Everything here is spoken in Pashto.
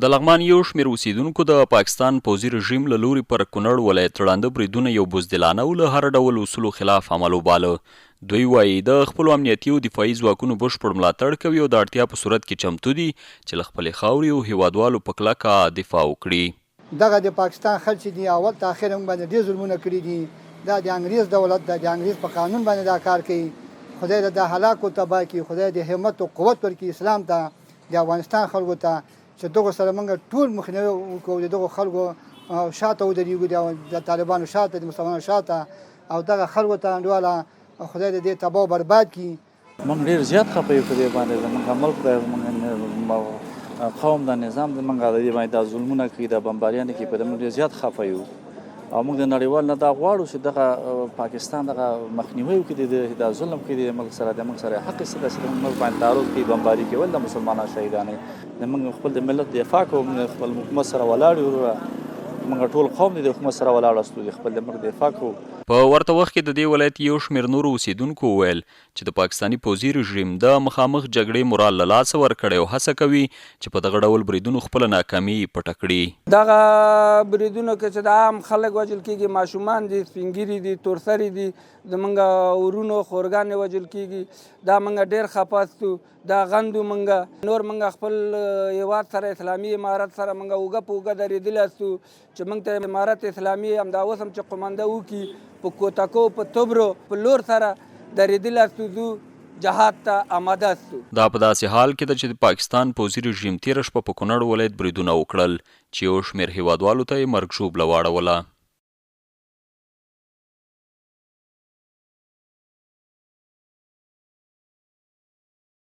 د لغمان یو شمېر اوسیدونکو د پاکستان پوځي رژیم له لوري پر کونړ ولایت ړانده بریدونه یو بزدلانه او له هر ډول اصولو خلاف عمل وباله. دوی وایي د خپلو امنیتي او دفاعي ځواکونو بشپړ ملاتړ کوي او د اړتیا په صورت کې چمتو دي چې له خپلې خاورې او هیوادوالو په کلکه دفاع وکړي. دغه د پاکستان خلک چې دي اول ته اخر موږ باندې ډېر ظلمونه کړي دي. دا د انګریز دولت د انګریز په قانون باندې دا کار کوي. خدای د هلاکو تباه کړي، خدای د همت او قوت ورکړي اسلام ته، د افغانستان خلکو ته چې دغه سره موږ ټول مخنیوي وکړو، د دغو خلکو شاته ودرېږو، د طالبانو شاته، د مسلمانانو شاته، او دغه خلکو ته انډواله خدای د دې تباه او برباد کړي. موږ ډېر زیات خفه یو په دې باندې. زموږ ملک د قوم د نظام د موږ د دې باندې دا ظلمونه کوي، د بمباریانو کوي، په دې موږ ډېر زیات خفه یو او موږ د نړیوال نه دا غواړو چې دغه پاکستان دغه مخنیوی وکړي، د ظلم کوي د ملک سره، د موږ سره حق شته چې د ملک باندې تعرض کوي، بمباري کوي، د مسلمانانو شهیدانې د موږ خپل د ملت دفاع کوو، موږ خپل حکومت سره ولاړ یو، موږ ټول قوم د حکومت سره ولاړ استو، خپل د ملک دفاع کوو. په ورته وخت کې د دې ولایت یو شمېر نورو اوسیدونکو وویل چې د پاکستاني پوځي رژیم د مخامخ جګړې مورال له لاسه ورکړی او هڅه کوي چې په دغه ډول بریدونو خپله ناکامي پټه کړي. دغه بریدونو کې چې د عام خلک وژل کېږي، ماشومان دي، سپین ږیري دي، تورسري دي، زمونږ ورونو خورګانې وژل کېږي. دا موږ ډېر خفه ستو، دا غندو موږ نور موږ خپل هېواد سره اسلامي امارت سره موږ اوږه په اوږه درېدلي استو چې موږ ته امارت اسلامي همدا اوس هم چې قومنده وکړي په کوتکو په تبرو په لور سره درېدلي استو، ځو جهاد ته آماده استو. دا په داسې حال کې ده چې د پاکستان پوځي رژیم تېره شپه په کونړ ولایت بریدونه وکړل چې یو شمېر هیوادوالو ته یې مرګ ژوبله واړوله.